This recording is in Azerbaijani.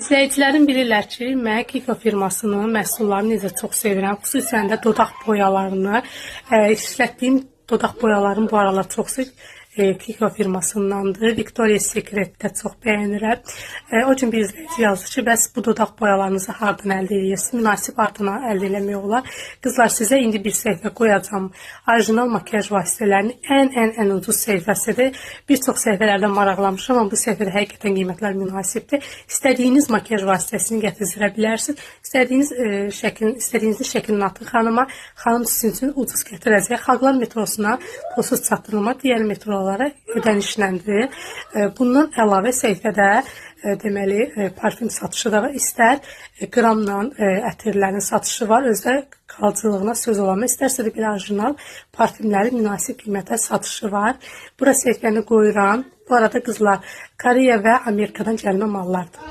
İzləyicilərim bilirlər ki, mən Kiko firmasının məhsullarını necə çox sevirəm. Xüsusən də dodaq boyalarını, işlətdiyim dodaq boyalarım bu aralar çox sık Kiko firmasındandır. Victoria's Secret'də çox bəyənirəm. O gün bir izləyici yazdı ki, bəs bu dodaq boyalarınızı hardan əldə edirsiniz? Münasib ardından əldə eləmək olar. Qızlar, sizə indi bir səhifə qoyacağım. Orijinal makiyaj vasitələrinin ən ucuz səhifəsidir. Bir çox səhifələrdən maraqlanmışam, amma bu səhifədə həqiqətən qiymətlər münasibdir. İstədiyiniz makiyaj vasitəsini gətirə bilərsiniz. İstədiyiniz şəklin atın xanım sizin üçün ucuz gətirəcək. Xalqlar metrosuna pulsuz çatdırılma, digər metrolara ödənişləndir. Bundan əlavə səhifədə deməli parfüm satışı da var. İstər qramla ətirlərin satışı var. Özdə qalıcılığına söz olanma. İstərsə də belə orijinal parfümlərin münasib qiymətə satışı var. Bura səhifəni qoyuram. Bu arada qızlar, Koreya və Amerikadan gəlmə mallardır.